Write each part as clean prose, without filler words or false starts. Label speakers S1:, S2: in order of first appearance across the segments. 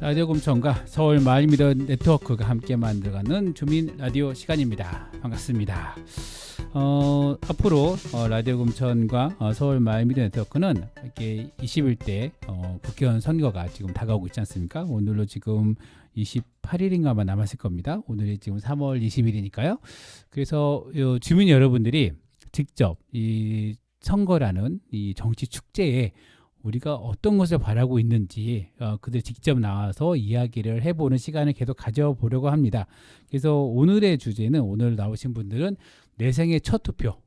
S1: 라디오 금천과 서울 마을미디어 네트워크가 함께 만들어가는 주민 라디오 시간입니다. 반갑습니다. 앞으로 라디오 금천과 서울 마을미디어 네트워크는 이렇게 21대 국회의원 선거가 지금 다가오고 있지 않습니까? 오늘로 지금 28일인가만 남았을 겁니다. 오늘이 지금 3월 20일이니까요. 그래서 주민 여러분들이 직접 이 선거라는 이 정치 축제에 우리가 어떤 것을 바라고 있는지 그들 직접 나와서 이야기를 해보는 시간을 계속 가져보려고 합니다. 그래서 오늘의 주제는, 오늘 나오신 분들은 내 생의 첫 투표,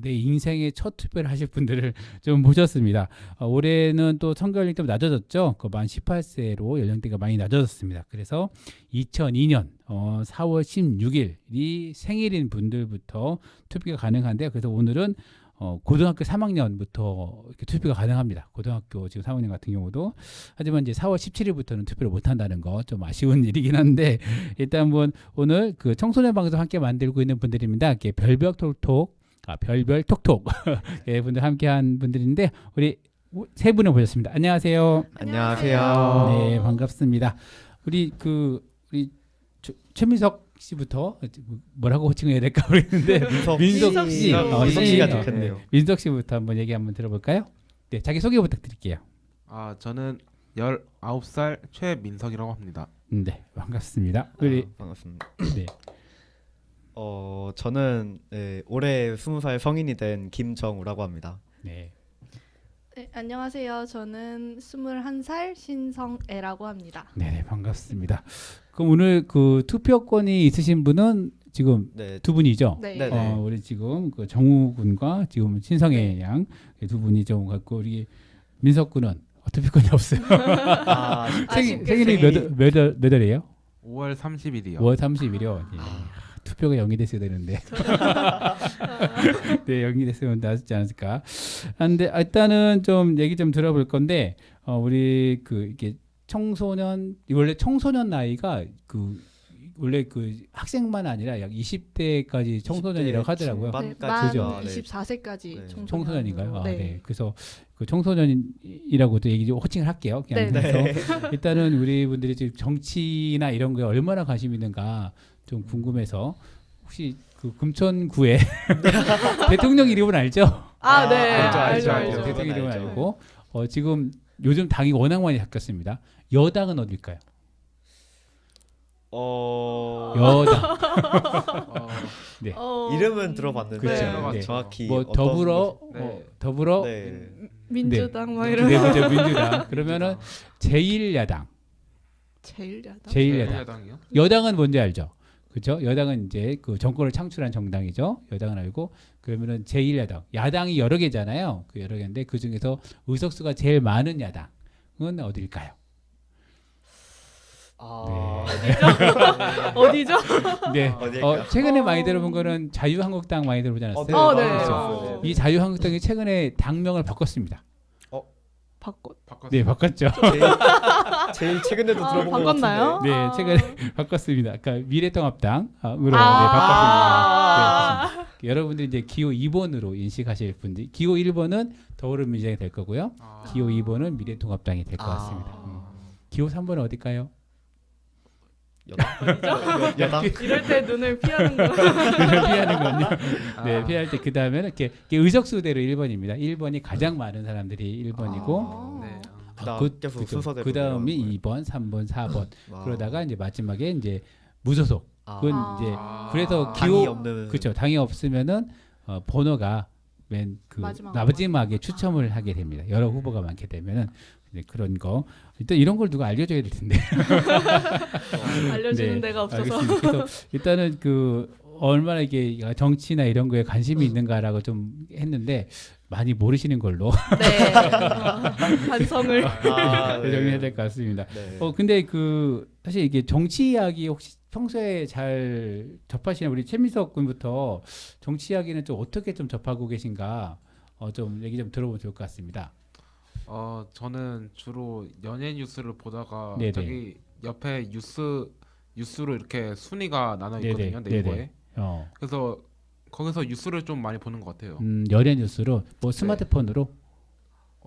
S1: 내 인생의 첫 투표를 하실 분들을 좀 모셨습니다. 올해는 또 선거 연령이 좀 낮아졌죠. 만 18세로 연령대가 많이 낮아졌습니다. 그래서 2002년 4월 16일이 생일인 분들부터 투표가 가능한데요. 그래서 오늘은 고등학교 3학년부터 이렇게 투표가 가능합니다. 고등학교 지금 3학년 같은 경우도. 하지만 이제 4월 17일부터는 투표를 못 한다는 거 좀 아쉬운 일이긴 한데, 일단 한번 오늘 그 청소년 방송 함께 만들고 있는 분들입니다. 이렇게 별별 톡톡 예, 분들 함께 한 분들인데, 우리 세 분을 모셨습니다. 안녕하세요.
S2: 안녕하세요.
S1: 네, 반갑습니다. 우리 최민석 씨부터 뭐라고 호칭해야 될까 모르겠는데 민석 씨,
S2: 민석 씨가 좋겠네요.
S1: 민석 씨부터 한번 얘기 한번 들어볼까요? 네, 자기 소개 부탁드릴게요.
S3: 저는 19살 최민석이라고 합니다.
S1: 네, 반갑습니다. 우리
S2: 반갑습니다.
S1: 네,
S2: 저는 올해 20살 성인이 된 김정우라고 합니다.
S1: 네,
S4: 네, 안녕하세요. 저는 21살 신성애라고 합니다.
S1: 네, 반갑습니다. 그럼 오늘 그 투표권이 있으신 분은 지금
S2: 네,
S1: 두 분이죠?
S4: 네.
S2: 네.
S1: 우리 지금 그 정우 군과 지금 신성애 양 두 분이 좀 갖고, 우리 민석 군은 투표권이 없어요. 생일이 몇 월이에요?
S3: 5월 30일이요.
S1: 5월 30일이요. 예. 투표가 0이 됐어야 되는데. 네, 0이 됐으면 낫지 않았을까. 근데 일단은 좀 얘기 좀 들어볼 건데, 우리 이게 청소년, 원래 청소년 나이가 원래 학생만 아니라 약 20대까지 청소년이라고 하더라고요.
S4: 네,
S2: 중반까지.
S4: 만
S2: 네.
S4: 24세까지
S2: 네.
S1: 청소년인가요?
S4: 네.
S1: 네. 그래서 그 청소년이라고도 얘기 좀 호칭을 할게요. 그냥.
S4: 네.
S1: 그래서 일단은 우리 분들이 지금 정치나 이런 거에 얼마나 관심이 있는가 좀 궁금해서, 혹시 그 금천구의 대통령 이름은 알죠?
S4: 네.
S2: 알죠.
S1: 대통령 이름은
S2: 알죠.
S1: 알고, 지금 요즘 당이 워낙 많이 바뀌었습니다. 여당은 어딜까요? 여당. 네.
S2: 이름은 들어봤는데
S1: 그렇죠. 네.
S2: 정확히
S1: 뭐
S2: 어떤
S1: 더불어
S2: 네.
S4: 민주당 막
S1: 네,
S4: 이런.
S1: 먼저 민주당. 그러면은 제1야당.
S4: 제일야당.
S3: 제1야당이요?
S1: 여당은 뭔지 알죠? 그렇죠? 여당은 이제 그 정권을 창출한 정당이죠. 여당은 알고. 그러면은 제1야당. 야당이 여러 개잖아요. 그 여러 개인데 그 중에서 의석수가 제일 많은 야당은 어딜까요?
S4: 어디죠?
S1: 네.
S2: 어딜까요?
S1: 최근에 많이 들어본 거는 자유한국당 많이 들어보지 않았어요?
S2: 네.
S4: 네.
S1: 그렇죠. 이 자유한국당이 최근에 당명을 바꿨습니다.
S4: 바꿨.
S1: 네, 바꿨죠.
S2: 제일 최근에도 들어본 것
S4: 바꿨나요?
S2: 같은데.
S1: 네, 최근에 바꿨습니다. 그러니까 미래통합당으로
S4: 아.
S1: 바꿨습니다. 네, 여러분들이 이제 기호 2번으로 인식하실 분들, 기호 1번은 더불어민주당이 될 거고요. 기호 2번은 미래통합당이 될 것 같습니다. 기호 3번은 어딜까요?
S2: 여당?
S4: 이럴 때 눈을 피하는 거.
S1: 피하는 건요. 네, 피할 때 그 다음에는 이렇게 의석수대로 1번입니다. 1번이 가장 많은 사람들이 1번이고,
S3: 네.
S2: 계속 순서대로
S1: 그 다음이
S2: 내려가는
S1: 2번, 3번, 4번.
S2: 와.
S1: 그러다가 이제 마지막에 이제 무소속. 그건 이제 그래서
S2: 당이
S1: 기호
S2: 없는.
S1: 그렇죠. 당이 없으면은 번호가 맨 마지막에 추첨을 하게 됩니다. 여러 후보가 많게 되면은 이제 그런 거. 일단 이런 걸 누가 알려줘야 될 텐데.
S4: 알려주는
S1: 네,
S4: 데가 없어서.
S1: 알겠습니다. 그래서 일단은 얼마나 이게 정치나 이런 거에 관심이 있는가라고 좀 했는데 많이 모르시는 걸로
S4: 네. 반성을.
S2: 네.
S1: 정리해야 될 것 같습니다.
S2: 네.
S1: 근데 사실 이게 정치 이야기 혹시 평소에 잘 접하시는 우리 최민석 군부터 정치 이야기는 좀 어떻게 좀 접하고 계신가 좀 얘기 좀 들어보면 좋을 것 같습니다.
S3: 저는 주로 연예 뉴스를 보다가
S1: 네네.
S3: 저기 옆에 뉴스로 이렇게 순위가 나눠
S1: 네네.
S3: 있거든요. 네이버에.
S1: 네네.
S3: 그래서 거기서 뉴스를 좀 많이 보는 것 같아요.
S1: 연예 뉴스로 뭐 스마트폰으로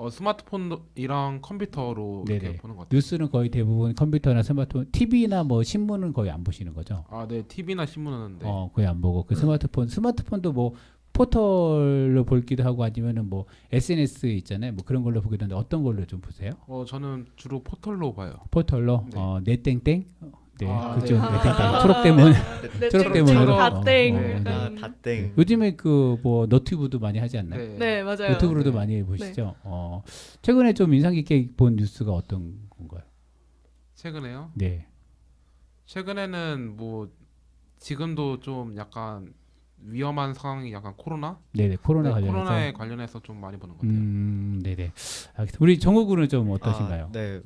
S3: 스마트폰이랑 컴퓨터로
S1: 네네.
S3: 이렇게 보는 것 같아요.
S1: 뉴스는 거의 대부분 컴퓨터나 스마트폰, TV나 뭐 신문은 거의 안 보시는 거죠?
S3: 아, 네. TV나 신문은 네.
S1: 거의 안 보고 그 스마트폰도 뭐 포털로 보기도 하고 아니면은 뭐 SNS 있잖아요. 뭐 그런 걸로 보기도 하는데 어떤 걸로 좀 보세요?
S3: 저는 주로 포털로 봐요.
S1: 포털로
S3: 네.
S1: 넷땡땡 네,
S3: 아,
S1: 그죠.
S3: 네.
S1: 넷땡땡. 초록대문.
S4: 네,
S1: 초록대문으로.
S4: 다땡.
S3: 네.
S2: 아, 다땡.
S1: 요즘에 그 뭐 너튜브도 많이 하지 않나요?
S3: 네.
S4: 네, 맞아요.
S1: 유튜브로도
S3: 네.
S1: 많이 보시죠. 최근에 좀 인상 깊게 본 뉴스가 어떤 건가요?
S3: 최근에요?
S1: 네.
S3: 최근에는 뭐 지금도 좀 약간 위험한 상황이 약간 코로나?
S1: 네네. 코로나
S3: 네,
S1: 관련해서.
S3: 코로나에 관련해서 좀 많이 보는 것 같아요.
S1: 네네. 알겠습니다. 우리 정우군은 좀 어떠신가요?
S2: 네.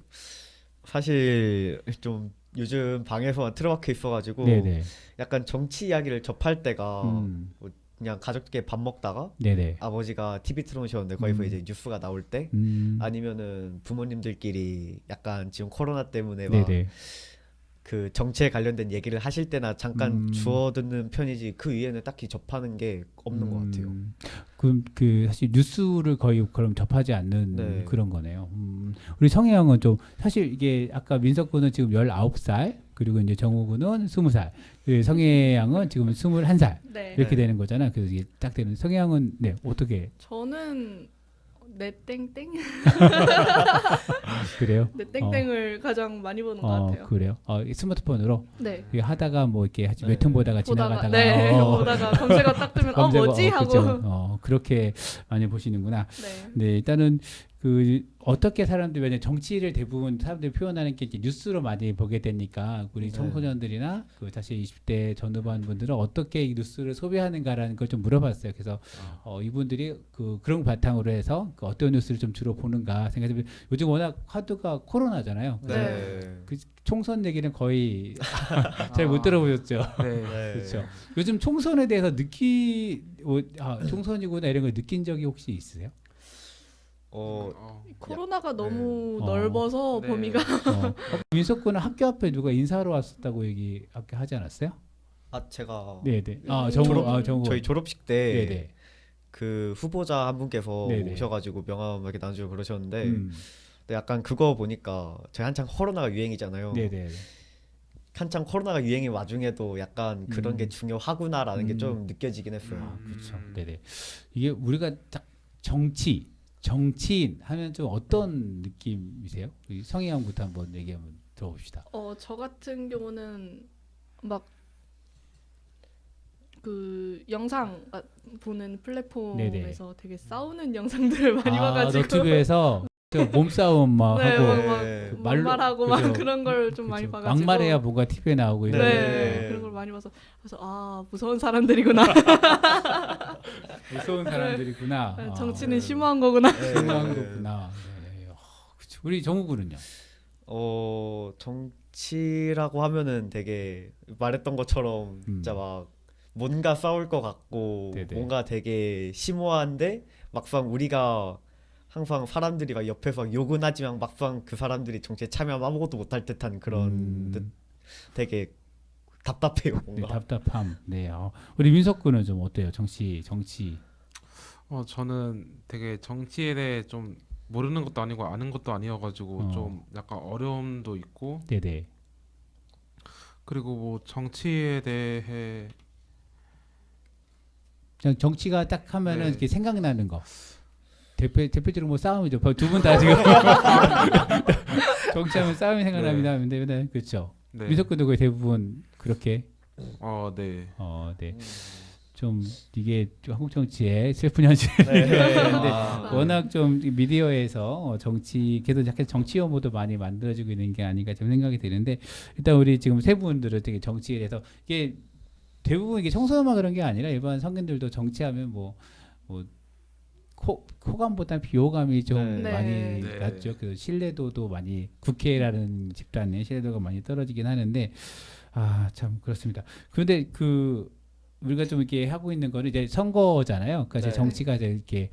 S2: 사실 좀 요즘 방에서만 틀어박혀 있어가지고
S1: 네네.
S2: 약간 정치 이야기를 접할 때가
S1: 음,
S2: 그냥 가족끼리 밥 먹다가
S1: 네네.
S2: 아버지가 TV 틀어놓으셨는데 거기서
S1: 음.
S2: 이제 뉴스가 나올 때
S1: 음,
S2: 아니면은 부모님들끼리 약간 지금 코로나 때문에 막
S1: 네네.
S2: 그 정치에 관련된 얘기를 하실 때나 잠깐
S1: 음.
S2: 주워 듣는 편이지 그 위에는 딱히 접하는 게 없는 것 같아요.
S1: 그 사실 뉴스를 거의 그럼 접하지 않는
S2: 네.
S1: 그런 거네요. 우리 성혜 형은 좀 사실 이게 아까 민석 군은 지금 19살 그리고 이제 정우 군은 20살. 그 성혜 양은 지금 21살.
S4: 네.
S1: 이렇게
S2: 네.
S1: 되는 거잖아. 그래서 이게 딱 되는 성혜 양은 네, 어떻게
S4: 저는 넷땡땡?
S1: 그래요?
S4: 넷땡땡을 가장 많이 보는 것 같아요.
S1: 그래요. 이 스마트폰으로
S4: 네.
S1: 이게 하다가 뭐 이렇게
S2: 네.
S1: 웹툰 보다가 지나가다가
S4: 네, 보다가 검색어 딱 뜨면
S1: 검색어,
S4: 뭐지 하고.
S1: 그죠. 그렇게 많이 보시는구나.
S4: 네.
S1: 네, 일단은 그 어떻게 사람들이 왜냐 정치를 대부분 사람들이 표현하는 게 이제 뉴스로 많이 보게 되니까 우리
S2: 네.
S1: 청소년들이나 그 사실 20대 전후반 분들은 어떻게 이 뉴스를 소비하는가라는 걸 좀 물어봤어요. 그래서 이분들이 그런 바탕으로 해서 그 어떤 뉴스를 좀 주로 보는가 생각해보면 요즘 워낙 화두가 코로나잖아요.
S2: 네.
S1: 그 총선 얘기는 거의 잘 못 들어보셨죠.
S3: 네.
S2: 네.
S1: 그렇죠. 요즘 총선에 대해서 총선이구나 이런 걸 느낀 적이 혹시 있으세요?
S4: 코로나가 너무
S1: 네.
S4: 넓어서
S3: 네.
S4: 범위가.
S1: 민석 군은 학교 앞에 누가 인사하러 왔었다고 하지 않았어요?
S2: 제가
S1: 네네.
S2: 졸업 저희 졸업식 때
S1: 네네.
S2: 그 후보자 한 분께서
S1: 네네.
S2: 오셔가지고 명함 이렇게 나눠주고 그러셨는데
S1: 음.
S2: 근데 약간 그거 보니까 저희 한창 코로나가 유행이잖아요.
S1: 네네.
S2: 한창 코로나가 유행인 와중에도 약간 그런 게 중요하구나라는 게 좀 느껴지긴 했어요.
S1: 그렇죠. 네네. 이게 우리가 딱 정치인 하면 좀 어떤 느낌이세요? 우리 성희 형부터 한번 얘기 한번 들어봅시다.
S4: 저 같은 경우는 막 그 영상 보는 플랫폼에서 되게 싸우는 영상들을 많이 봐가지고
S1: 너튜브에서 몸싸움 막
S4: 네,
S1: 하고
S4: 막
S2: 네.
S4: 막말하고
S1: 그죠.
S4: 막 그런 걸 좀 많이
S1: 그죠.
S4: 봐가지고
S1: 막말해야 뭔가 TV에 나오고
S4: 네,
S1: 이런.
S2: 네.
S4: 그런 걸 많이 봐서 그래서 무서운 사람들이구나.
S1: 무서운 사람들이구나.
S4: 정치는 심오한 거구나.
S1: 심오한 거구나. 네. 그쵸. 우리 정우군은요?
S2: 정치라고 하면은 되게 말했던 것처럼 진짜 막 뭔가 싸울 것 같고
S1: 네네.
S2: 뭔가 되게 심오한데 막상 우리가 항상 사람들이 막 옆에서 욕은 하지만 막상 그 사람들이 정치에 참여하면 아무것도 못할 듯한 그런 듯 되게 답답해요
S1: 네,
S2: 뭔가.
S1: 답답함. 네. 우리 민석 군은 좀 어때요? 정치.
S3: 저는 되게 정치에 대해 좀 모르는 것도 아니고 아는 것도 아니어가지고 좀 약간 어려움도 있고
S1: 네네.
S3: 그리고 뭐 정치에 대해
S1: 그냥 정치가 딱 하면은
S3: 네.
S1: 이렇게 생각나는 거. 대표적으로 뭐 싸움이죠. 두 분 다 지금 정치하면 싸움이 생각납니다. 근데 그렇죠.
S3: 네.
S1: 민석 군도 거의 대부분 그렇게.
S3: 네.
S1: 네. 좀 이게 좀 한국 정치의 슬픈 현실.
S2: 네.
S1: 근데
S2: 아.
S1: 워낙 좀 정치에서 계속 약간 정치 혐오도 많이 만들어지고 있는 게 아닌가 좀 생각이 드는데 일단 우리 지금 세 분들은 되게 정치에 대해서 이게 대부분 이게 청소년만 그런 게 아니라 일반 성인들도 정치하면 호감보다 비호감이 좀
S2: 네.
S1: 많이
S3: 네.
S1: 낮죠. 그 신뢰도도 많이 국회라는 집단의 신뢰도가 많이 떨어지긴 하는데 참 그렇습니다. 그런데 우리가 좀 이렇게 하고 있는 거는 이제 선거잖아요. 그러니까 이제
S2: 네.
S1: 정치가 이제 이렇게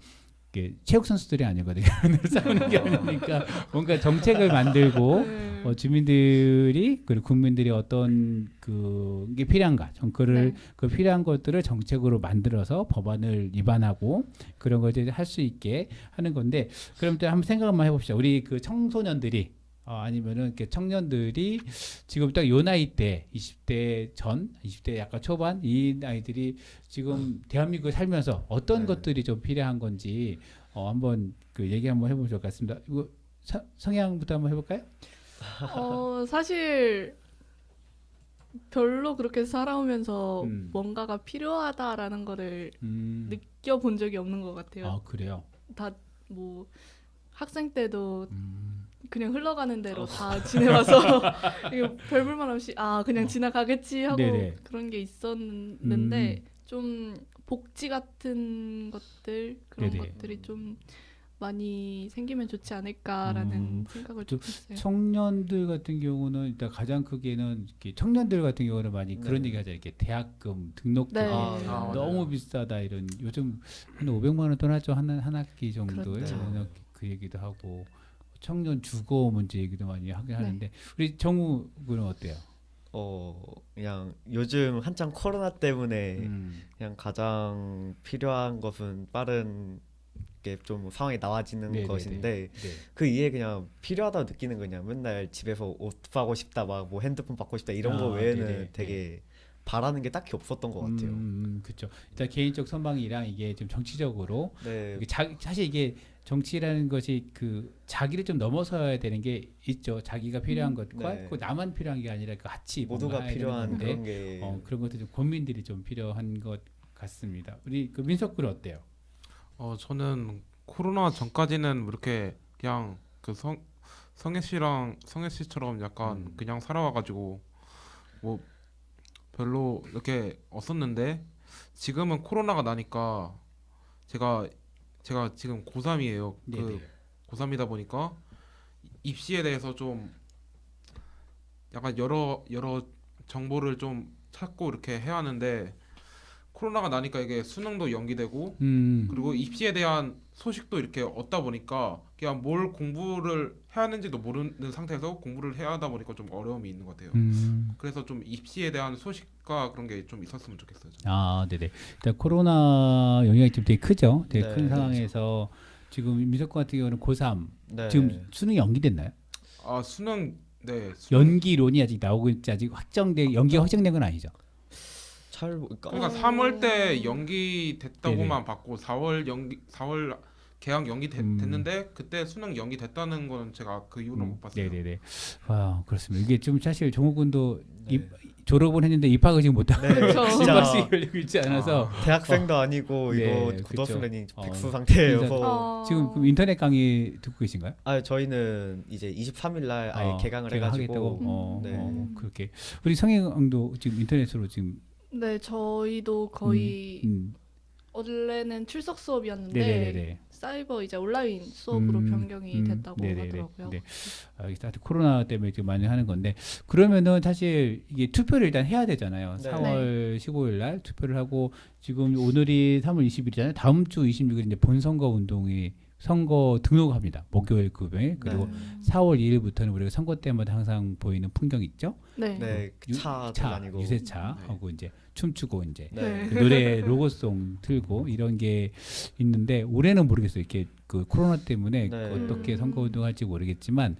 S1: 체육 선수들이 아니거든요. 싸우는 게 아니니까 뭔가 정책을 만들고
S4: 네.
S1: 주민들이 그리고 국민들이 어떤 그게 필요한가 정크를
S4: 네.
S1: 그 필요한 것들을 정책으로 만들어서 법안을 위반하고 그런 것을 할 수 있게 하는 건데 그럼 또 한번 생각만 해봅시다. 우리 그 청소년들이 아니면은 이렇게 청년들이 지금 딱 요 나이 때 20대 전, 20대 약간 초반 이 나이들이 지금 대한민국에 살면서 어떤
S2: 네.
S1: 것들이 좀 필요한 건지 한번 그 얘기 한번 해보면 좋을 것 같습니다. 이거 성향부터 한번 해볼까요?
S4: 사실 별로 그렇게 살아오면서
S1: 음.
S4: 뭔가가 필요하다라는 거를
S1: 네.
S4: 느껴본 적이 없는 것 같아요.
S1: 아 그래요.
S4: 다 뭐 학생 때도
S1: 음.
S4: 그냥 흘러가는 대로 다 지내와서 이거 별 불만 없이 그냥 지나가겠지 하고
S1: 네네.
S4: 그런 게 있었는데 좀 복지 같은 것들 그런
S1: 네네.
S4: 것들이 좀 많이 생기면 좋지 않을까라는 생각을 좀
S1: 또
S4: 했어요.
S1: 청년들 같은 경우는 일단 가장 크게는 이렇게 청년들 같은 경우는 많이 그런
S2: 네.
S1: 얘기 하잖아요. 이렇게 대학금 등록금
S4: 네.
S1: 너무
S3: 맞아요.
S1: 비싸다 이런 요즘 한 500만 원 돈 하죠 한 학기 정도에
S4: 그렇죠.
S1: 그 얘기도 하고 청년 주거 문제 얘기도 많이 하긴
S4: 네.
S1: 하는데 우리 정우 군은 어때요?
S2: 그냥 요즘 한창 코로나 때문에
S1: 음.
S2: 그냥 가장 필요한 것은 빠른 게 좀 상황이 나아지는
S1: 네네네.
S2: 것인데
S1: 네.
S2: 그 이해 그냥 필요하다고 느끼는 거냐 맨날 집에서 옷 사고 싶다 막 뭐 핸드폰 받고 싶다 이런 거 외에는
S1: 네네.
S2: 되게 바라는 게 딱히 없었던 것 같아요.
S1: 그렇죠. 일단 개인적 선망이랑 이게 좀 정치적으로
S2: 네,
S1: 이게 사실 이게 정치라는 것이 그 자기를 좀 넘어서야 되는 게 있죠. 자기가 필요한 것과
S2: 네.
S1: 그 나만 필요한 게 아니라 같이 뭔가
S2: 모두가
S1: 해야 되는
S2: 필요한
S1: 건데
S2: 그런 게
S1: 그런 것들 좀 국민들이 좀 필요한 것 같습니다. 우리 그 민석 군은 어때요?
S3: 저는 코로나 전까지는 이렇게 그냥 그 성혜 씨처럼 약간 그냥 살아와가지고 뭐 별로 이렇게 없었는데 지금은 코로나가 나니까 제가 지금 고3이에요.
S1: 네네.
S3: 고3이다 보니까 입시에 대해서 좀 약간 여러 정보를 좀 찾고 이렇게 해야 하는데 코로나가 나니까 이게 수능도 연기되고 그리고 입시에 대한 소식도 이렇게 얻다 보니까 그냥 뭘 공부를 해야 하는지도 모르는 상태에서 공부를 해야 하다 보니까 좀 어려움이 있는 것 같아요. 그래서 좀 입시에 대한 소식과 그런 게 좀 있었으면 좋겠어요. 저는.
S1: 네네. 일단 코로나 영향이 좀 되게 크죠. 되게
S2: 네,
S1: 큰
S2: 그렇죠.
S1: 상황에서 지금 민석 군 같은 경우는 고3
S2: 네.
S1: 지금 수능이 연기됐나요?
S3: 수능 수능
S1: 연기론이 아직 나오고 있지 아직 연기가 확정된 건 아니죠.
S3: 그러니까 3월 때 연기됐다고만
S1: 네네.
S3: 봤고 4월 개학 됐는데 그때 수능 연기됐다는 거는 제가 그 이후로 못 봤어요.
S1: 네네네. 그렇습니다. 이게 좀 사실 종우 군도
S2: 네.
S1: 졸업은 했는데 입학을 지금 못하고
S2: 네,
S4: 그렇죠.
S2: 진짜
S1: 입학식이 열리고 있지 않아서
S2: 대학생도 아니고
S1: 네,
S2: 이거 고등학생이
S1: 그쵸.
S2: 백수 상태여서
S1: 지금 그럼 인터넷 강의 듣고 계신가요?
S2: 저희는 이제 23일 날 아예 개강을
S1: 개강하겠다고?
S2: 해가지고 네.
S1: 그렇게 우리 성형도 지금 인터넷으로 지금
S4: 네, 저희도 거의 원래는 출석 수업이었는데
S1: 네네네.
S4: 사이버 이제 온라인 수업으로 변경이 됐다고
S1: 네네네.
S4: 하더라고요.
S1: 네. 알겠습니다. 코로나 때문에 지금 많이 하는 건데 그러면은 사실 이게 투표를 일단 해야 되잖아요.
S2: 네.
S1: 4월 15일 날 투표를 하고 지금 오늘이 3월 20일이잖아요. 다음 주 26일 이제 본선거 운동이 선거 등록합니다. 목요일 금요일 그리고
S2: 네.
S1: 4월 2일부터는 우리가 선거 때마다 항상 보이는 풍경 있죠.
S4: 네.
S2: 네, 차 다니고
S1: 유세차
S3: 네.
S1: 하고 이제 춤추고 이제
S2: 네.
S1: 그 노래 로고송 틀고 이런 게 있는데 올해는 모르겠어요. 이렇게 그 코로나 때문에
S2: 네.
S1: 어떻게 선거 운동할지 모르겠지만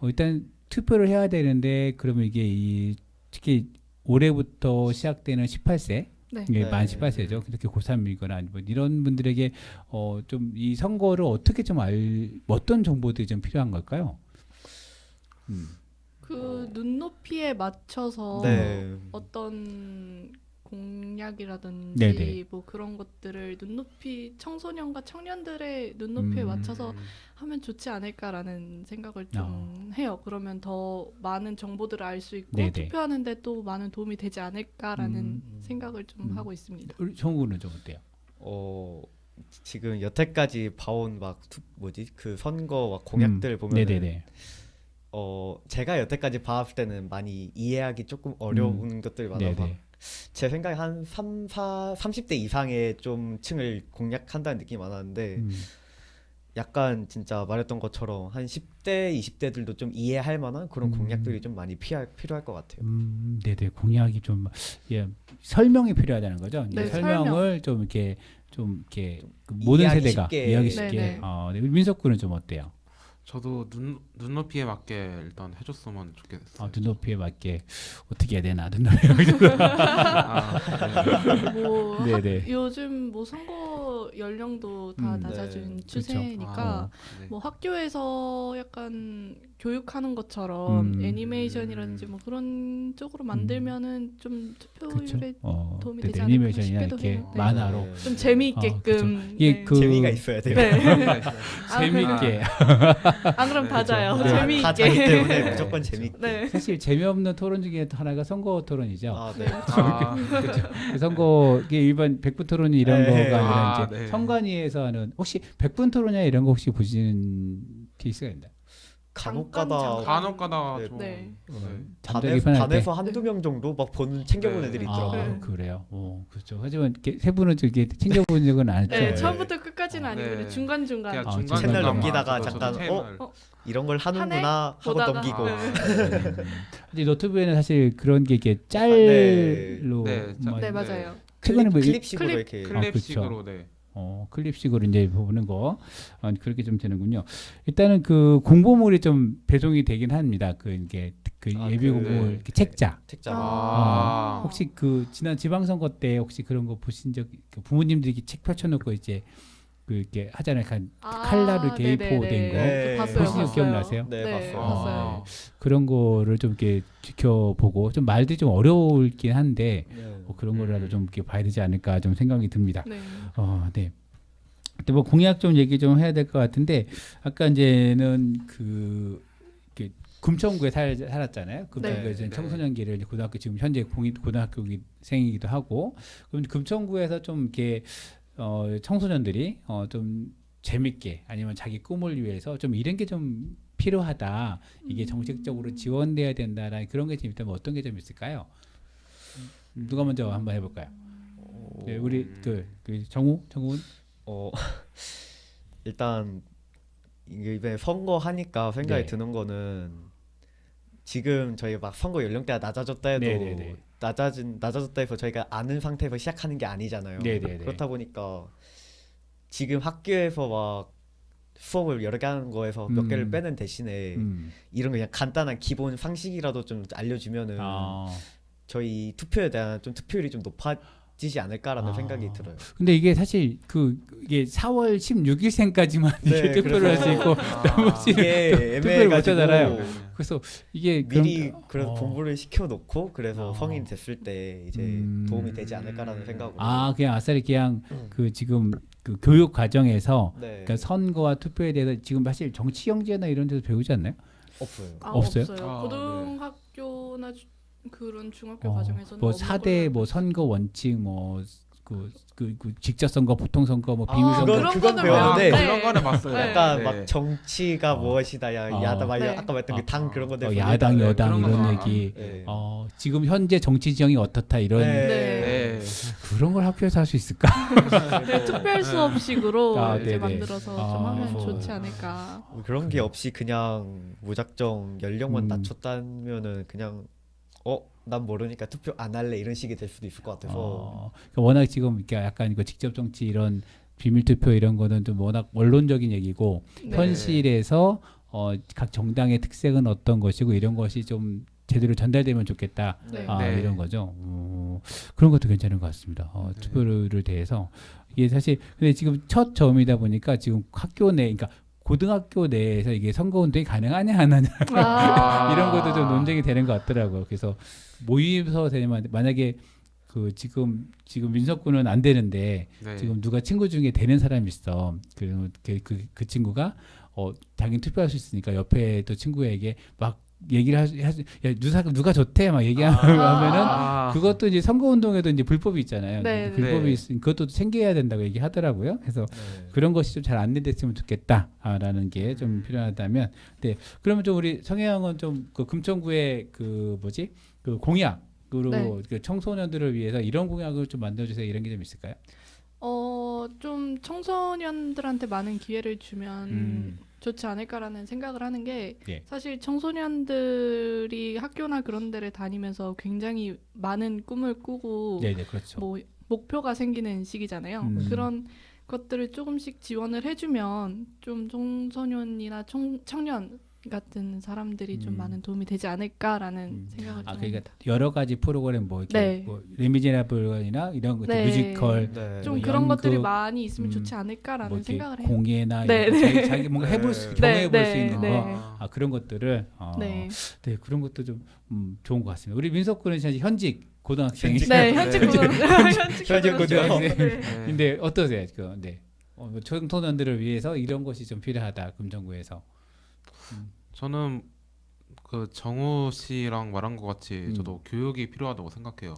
S1: 일단 투표를 해야 되는데 그러면 이게 특히 올해부터 시작되는 18세
S4: 네.
S1: 예,
S2: 네.
S1: 만 18세죠. 그렇게 고3이거나 아니면 이런 분들에게 좀 이 선거를 어떻게 좀 어떤 정보들이 좀 필요한 걸까요?
S4: 그 눈높이에 맞춰서
S2: 네.
S4: 어떤 공약이라든지
S1: 네네.
S4: 뭐 그런 것들을 청소년과 청년들의 눈높이에 맞춰서 하면 좋지 않을까라는 생각을 좀 해요. 그러면 더 많은 정보들을 알 수 있고
S1: 네네.
S4: 투표하는데 또 많은 도움이 되지 않을까라는 생각을 좀 하고 있습니다.
S1: 우리 정우는 좀 어때요?
S2: 지금 여태까지 봐온 그 선거 공약들 보면은
S1: 네네네.
S2: 제가 여태까지 봐왔을 때는 많이 이해하기 조금 어려운 것들이 많아서
S1: 네네.
S2: 제 생각에 한 30대 이상의 좀 층을 공략한다는 느낌이 많았는데 약간 진짜 말했던 것처럼 한 10대, 20대들도 좀 이해할 만한 그런 공약들이 좀 많이 필요할 것 같아요.
S1: 네네 공약이 좀 예, 설명이 필요하다는 거죠.
S4: 네,
S1: 설명을 좀 이렇게 그 모든
S2: 이해하기
S1: 세대가
S2: 쉽게.
S1: 이해하기 쉽게.
S4: 네네.
S1: 네. 민석 군은 좀 어때요?
S3: 저도 눈높이에 맞게 일단 해줬으면 좋겠어요.
S1: 눈높이에 맞게 어떻게 해야 되나 눈높이에
S3: 아, 네.
S4: 뭐
S1: 네네.
S4: 요즘 뭐 선거 연령도 다 낮아진
S2: 네.
S4: 추세니까
S3: 네.
S4: 뭐 학교에서 약간 교육하는 것처럼
S1: 음.
S4: 애니메이션이라든지 뭐 그런 쪽으로 만들면은 좀
S1: 그렇죠.
S4: 투표율에 도움이
S1: 네네.
S4: 되지 않을까
S1: 애니메이션이나
S4: 싶기도
S1: 이렇게
S4: 해요. 네.
S1: 만화로
S2: 네.
S4: 좀 재미있게끔.
S1: 그렇죠. 이게
S4: 네.
S1: 그
S2: 재미가 있어야 돼요.
S4: 네.
S1: 재미있게
S4: 안 그럼 다 자요.
S1: 네.
S4: 재미있게.
S2: 다 자기 때문에 무조건 재밌게.
S4: 네.
S1: 사실 재미없는 토론 중에 또 하나가 선거 토론이죠.
S2: 아, 네.
S3: 아,
S1: 그 선거 이게 일반 백분 토론이 이런
S2: 네.
S1: 거가 아니라
S3: 아,
S1: 이제
S3: 네.
S1: 선관위에서 하는 혹시 백분 토론이나 이런 거 혹시 보시는 케이스가 있나요?
S2: 간혹가다
S3: 간혹가다
S2: 네.
S3: 좀
S4: 네.
S1: 잠자기 편할 때.
S2: 반에서 한두 명 정도 막 챙겨보는
S3: 네.
S2: 애들이 있더라고요.
S4: 네.
S1: 그래요. 그렇죠. 하지만 이렇게 세 분은 이렇게 챙겨본 적은 안 했죠.
S4: 네,
S2: 네.
S4: 처음부터 끝까지는 아니고
S3: 네.
S4: 그냥 중간중간.
S3: 그냥
S1: 아,
S3: 중간
S1: 채널
S2: 넘기다가
S3: 저도
S2: 잠깐,
S3: 채널.
S2: 이런 걸 하는구나 하고
S4: 보다가.
S2: 넘기고.
S3: 아,
S1: 근데 노트북에는 사실 그런 게 이게
S2: 네.
S1: 짤로
S3: 네,
S1: 뭐
S4: 네, 맞아요.
S1: 최근에 뭐
S2: 클립식으로
S4: 클립-
S2: 이렇게
S3: 클립식으로 네.
S1: 클립식으로 이제 보는 거 그렇게 좀 되는군요. 일단은 그 공보물이 좀 배송이 되긴 합니다. 그 이게 그
S2: 아,
S1: 예비
S2: 그-
S1: 공보물
S2: 네.
S1: 이렇게 책자.
S2: 책자.
S3: 아.
S1: 혹시 그 지난 지방선거 때 혹시 그런 거 보신 적 그 부모님들이 책 펼쳐놓고 이제 그 이렇게 하잖아요. 칼라로 이렇게 A4 된 거.
S2: 네.
S4: 봤어요.
S1: 보신 적
S4: 봤어요.
S1: 기억나세요?
S2: 네, 봤어요.
S4: 봤어요.
S1: 그런 거를 좀 이렇게 지켜보고 좀 말들이 좀 어려울긴 한데
S2: 네.
S1: 그런 거라도 좀 이렇게 봐야 되지 않을까 좀 생각이 듭니다.
S4: 네.
S1: 네. 근데 뭐 공약 좀 얘기 좀 해야 될 것 같은데 아까 이제는 그 이렇게 금천구에 살았잖아요. 금천구에
S4: 네.
S1: 이제
S3: 네.
S1: 청소년기를 이제 고등학교 지금 현재 고등학교생이기도 하고 그럼 금천구에서 좀 이렇게 청소년들이 좀 재밌게 아니면 자기 꿈을 위해서 좀 이런 게 좀 필요하다. 이게 정책적으로 지원돼야 된다라는 그런 게 좀 있다면 어떤 게 좀 있을까요? 누가 먼저 한번 해볼까요? 네, 우리 그 정훈.
S2: 일단 이번에 선거 하니까 생각이
S1: 네.
S2: 드는 거는 지금 저희 막 선거 연령대가 낮아졌다 해도
S1: 네네네.
S2: 낮아졌다 해서 저희가 아는 상태에서 시작하는 게 아니잖아요.
S1: 네네네.
S2: 그렇다 보니까 지금 학교에서 막 수업을 여러 개 하는 거에서 몇 개를 빼는 대신에 이런 그냥 간단한 기본 상식이라도 좀 알려주면은 저희 투표에 대한 좀 투표율이 좀 높아지지 않을까라는 생각이 들어요.
S1: 근데 이게 사실 이게 4월 16일생까지만
S2: 네,
S1: 투표를 할 수 있고 나머지
S2: 이게
S1: 투표를 못
S2: 애매해가지고
S1: 하잖아요. 그래서 이게
S2: 미리
S1: 그럼-
S2: 그래서 공부를 시켜놓고 그래서
S1: 어.
S2: 성인 됐을 때 이제 도움이 되지 않을까라는 생각으로.
S1: 그냥 아싸리 그냥 그 지금 그 교육 과정에서
S2: 네.
S1: 그러니까 선거와 투표에 대해서 지금 사실 정치 경제나 이런 데서 배우지 않나요?
S2: 없어요.
S1: 없어요?
S3: 아,
S4: 고등학교나 그런 중학교
S1: 어,
S4: 과정에서는
S1: 뭐
S4: 없는
S1: 4대
S4: 걸로
S1: 뭐
S4: 알고
S1: 선거 원칙 그 직접 선거, 보통 선거, 뭐
S4: 있어요.
S1: 비밀 선거
S2: 그건
S4: 그런 거는
S2: 배웠는데
S4: 배웠는데
S3: 그런 거는 봤어요.
S2: 약간
S3: 네.
S2: 막 정치가
S1: 어.
S2: 무엇이다, 야당, 막
S4: 네.
S2: 아까 말했던 그 당 그런 건데
S1: 야당,
S2: 보니까
S1: 여당
S3: 그런
S1: 이런
S3: 거
S1: 얘기.
S2: 네.
S1: 지금 현재 정치 지형이 어떻다 이런
S2: 네.
S3: 네.
S1: 그런 걸 학교에서 할 수 있을까?
S4: 네, 특별 수업식으로
S1: 네네.
S4: 이제 만들어서 좀 하면
S2: 그래서
S4: 좋지 않을까.
S2: 그런 게 없이 그냥 무작정 연령만
S1: 음.
S2: 낮췄다면은 그냥 난 모르니까 투표 안 할래 이런 식이 될 수도 있을 것 같아서.
S1: 그러니까 워낙 지금 이렇게 약간 이거 직접 정치 이런 비밀 투표 이런 거는 좀 워낙 원론적인 얘기고
S4: 네.
S1: 현실에서 각 정당의 특색은 어떤 것이고 이런 것이 좀 제대로 전달되면 좋겠다.
S4: 네.
S3: 네.
S1: 이런 거죠. 그런 것도 괜찮은 것 같습니다. 투표를 대해서 이게 사실 근데 지금 첫 점이다 보니까 지금 학교 내, 그러니까 고등학교 내에서 이게 선거운동이 가능하냐 안 하냐 이런 것도 좀 논쟁이 되는 것 같더라고요. 그래서 모의서 되면 만약에 그 지금 민석군은 안 되는데
S3: 네.
S1: 지금 누가 친구 중에 되는 사람이 있어. 그 친구가 자기는 투표할 수 있으니까 옆에 또 친구에게 막 얘기를 야 누가 좋대 막 얘기하면은 그것도 이제 선거운동에도 이제 불법이 있잖아요.
S4: 네,
S1: 불법이
S3: 네.
S1: 있으니 그것도 챙겨야 된다고 얘기하더라고요. 그래서
S2: 네.
S1: 그런 것이 좀 잘 안됐으면 좋겠다라는 게 좀 필요하다면, 네 그러면 좀 우리 성혜영은 좀 그 금천구의 그 뭐지 그 공약으로
S4: 네.
S1: 그 청소년들을 위해서 이런 공약을 좀 만들어주세요 이런 게 좀 있을까요?
S4: 좀 청소년들한테 많은 기회를 주면 좋지 않을까라는 생각을 하는 게
S1: 예.
S4: 사실 청소년들이 학교나 그런 데를 다니면서 굉장히 많은 꿈을 꾸고
S1: 네네 그렇죠.
S4: 뭐 목표가 생기는 시기잖아요. 그런 것들을 조금씩 지원을 해주면 좀 청소년이나 청년 같은 사람들이 좀 많은 도움이 되지 않을까라는 생각을 좀
S1: 그러니까
S4: 합니다.
S1: 여러 가지 프로그램 뭐 이렇게
S4: 네.
S1: 뭐 레미제라블이나 이런 것들
S4: 네.
S1: 뮤지컬
S2: 네.
S4: 좀
S1: 뭐
S4: 그런 것들이
S1: 연극,
S4: 많이 있으면 좋지
S1: 뭐
S4: 않을까라는
S1: 이렇게
S4: 생각을 해요.
S1: 공예나
S4: 네,
S1: 이런
S4: 네.
S1: 자기 뭔가 해볼 수
S2: 네.
S1: 경험해볼
S4: 네,
S1: 수 있는
S4: 네.
S1: 거 그런 것들을
S4: 네.
S1: 네 그런 것도 좀 좋은 것 같습니다. 우리 민석 군은 사실 현직 고등학생이
S4: 네, 현직
S2: 네.
S4: 고등학생.
S2: 고등학생.
S4: 네.
S1: 근데 어떠세요? 네. 청소년들을 위해서 이런 것이 좀 필요하다 금정구에서.
S3: 저는 그 정우 씨랑 말한 것 같이 저도 교육이 필요하다고 생각해요.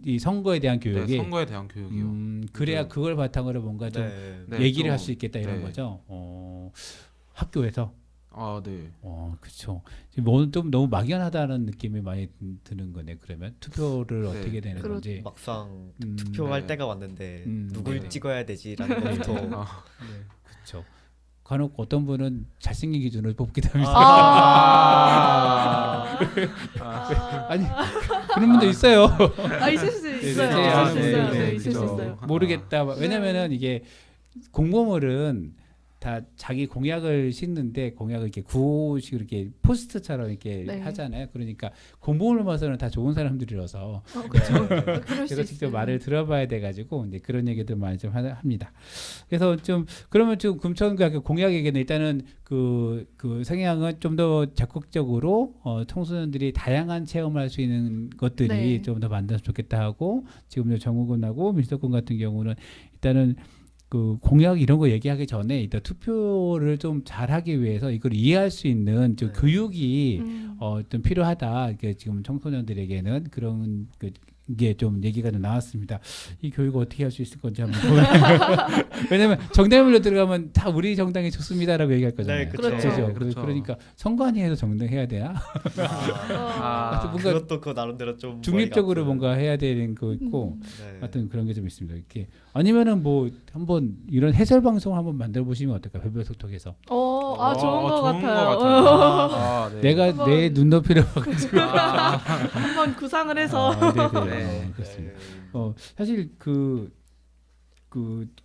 S1: 이 선거에 대한
S3: 네,
S1: 교육이
S3: 선거에 대한 교육이요.
S1: 그래야
S3: 네.
S1: 그걸 바탕으로 뭔가 좀
S2: 네.
S3: 네,
S1: 얘기를
S3: 좀,
S1: 할 수 있겠다 이런
S3: 네.
S1: 거죠. 학교에서.
S3: 네.
S1: 그렇죠. 지금 뭐 좀 너무 막연하다는 느낌이 많이 드는 거네. 그러면 투표를
S3: 네.
S1: 어떻게 되는
S4: 그렇죠.
S1: 건지.
S2: 막상
S1: 음,
S2: 투표할
S3: 네.
S2: 때가 왔는데
S1: 네.
S2: 누굴 찍어야 되지라는 것부터
S1: 그렇죠. 간혹 어떤 분은 잘생긴 기준으로 뽑기도 합니다. 아니 그런 분도 있어요.
S4: 있을 수 있어요.
S1: 네,
S4: 있을 수
S1: 네,
S4: 있어요.
S1: 네,
S4: 네, 있을 수
S3: 그죠.
S4: 있어요.
S1: 모르겠다. 왜냐면은 이게 공모물은 다 자기 공약을 싣는데 공약을 이렇게 구호식으로 이렇게 포스트처럼 이렇게
S4: 네.
S1: 하잖아요. 그러니까 공모를 봐서는 다 좋은 사람들이라서
S4: 그렇죠. 그럴 수
S1: 제가 직접
S4: 있어요.
S1: 말을 들어봐야 돼가지고 이제 그런 얘기들 많이 좀 합니다. 그래서 좀 그러면 좀 금천구학교 공약에게는 일단은 그 성향은 좀 더 적극적으로 청소년들이 다양한 체험할 수 있는 것들이
S4: 네.
S1: 좀 더 만들었으면 좋겠다 하고 지금 정우군하고 민석군 같은 경우는 일단은 그 공약 이런 거 얘기하기 전에 일단 투표를 좀 잘하기 위해서 이걸 이해할 수 있는 좀
S2: 네.
S1: 교육이
S4: 음.
S1: 좀 필요하다. 이게 지금 청소년들에게는 그런 게 좀 얘기가 좀 나왔습니다. 이 교육을 어떻게 할 수 있을 건지 한번 왜냐면 정당별로 들어가면 다 우리 정당이 좋습니다라고 얘기할 거잖아요.
S2: 네,
S4: 그렇죠.
S1: 그렇죠.
S3: 그렇죠.
S1: 그러니까 선관위에서 정당해야 돼야. 뭔가
S2: 그것도 그 나름대로 좀
S1: 중립적으로
S2: 머리가
S1: 뭔가 해야 되는 거 있고.
S2: 네.
S1: 하여튼 그런 게 좀 있습니다. 이렇게 아니면은 뭐 한번 이런 해설 방송 한번 만들어 보시면 어떨까? 별별톡톡에서
S4: 좋은 것
S3: 좋은
S4: 같아요.
S3: 것 같아요. 네.
S1: 내가
S4: 한번-
S1: 내 눈높이로 가지고
S4: 한번 구상을 해서
S1: 네네
S3: 네.
S1: 그렇습니다.
S2: 네.
S1: 사실 그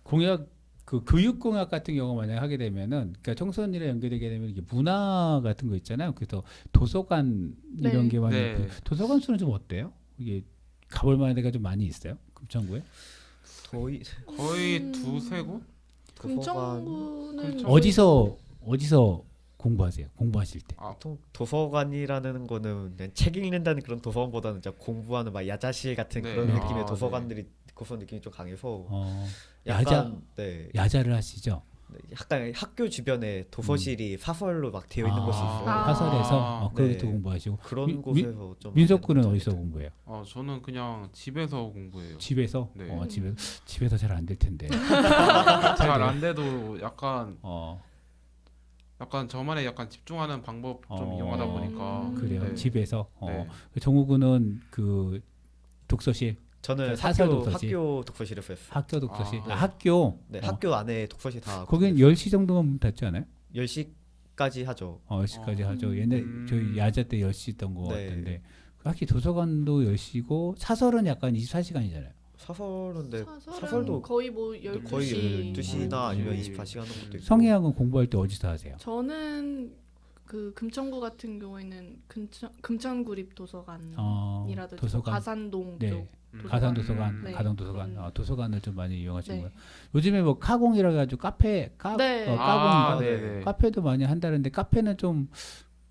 S1: 공약 그 교육 공약 같은 경우 만약 하게 되면은 그러니까 청소년이랑 연결되게 되면 이게 문화 같은 거 있잖아요. 그래서 도서관 이런
S4: 네.
S1: 게 많이
S3: 네.
S1: 있고 도서관 수는 좀 어때요? 이게 가볼 만한 데가 좀 많이 있어요? 금천구에?
S3: 거의 두세 곳?
S4: 금천구는
S3: 금천-
S1: 어디서 공부하세요? 공부하실 때?
S2: 보통 도서관이라는 거는 그냥 책 읽는다는 그런 도서관보다는 진짜 공부하는 막 야자실 같은
S3: 네.
S2: 그런
S1: 네.
S2: 느낌의
S3: 아,
S2: 도서관들이 그런 느낌이 좀 강해서
S1: 야자
S2: 네,
S1: 야자를 하시죠?
S2: 약간 학교 주변에 도서실이 사설로 막 되어 있는 곳이 있어요.
S1: 사설에서
S2: 네.
S1: 거기서 공부하시고
S2: 그런
S1: 민-
S2: 곳에서 좀
S1: 민석군은
S2: 많이
S1: 어디서
S2: 하는
S1: 공부해요?
S3: 저는 그냥 집에서 공부해요.
S1: 집에서?
S3: 네.
S1: 집에서 잘 안 될 텐데.
S3: 잘 안 돼도 약간 저만의 약간 집중하는 방법 좀 이용하다 보니까
S1: 그래요.
S3: 네.
S1: 집에서.
S3: 네.
S1: 정우군은 그 독서실,
S2: 저는
S1: 사설
S2: 학교
S1: 독서실.
S2: 학교 독서실에서 했어요.
S1: 학교 독서실.
S3: 네.
S1: 학교.
S2: 네, 학교 안에 독서실 다
S1: 거긴 10시 정도만 문 닫지 않아요?
S2: 10시까지 하죠.
S1: 10시까지 하죠.
S4: 음.
S1: 옛날 저희 야자 때 10시 있던 거
S2: 네.
S1: 같은데. 학기 도서관도 10시고 사설은 약간 24시간이잖아요.
S2: 사설은 네,
S4: 사설은
S2: 사설도
S4: 거의 뭐 12시
S2: 거의 12시나 아니면
S3: 12시.
S2: 24시간 하는 것도 있고.
S1: 성희양은 공부할 때 어디서 하세요?
S4: 저는 그 금천구 같은 경우에는 금천구립 도서관이라든지
S1: 도서관.
S4: 가산동
S1: 네.
S4: 쪽 도서관.
S1: 가산 도서관,
S4: 네.
S1: 가정 도서관,
S4: 그런-
S1: 도서관을 좀 많이 이용하시는
S4: 네.
S1: 거예요. 요즘에 뭐 카공이라 가지고 카페,
S4: 네.
S1: 까공인가?
S3: 네네.
S1: 카페도 많이 한다는데 카페는 좀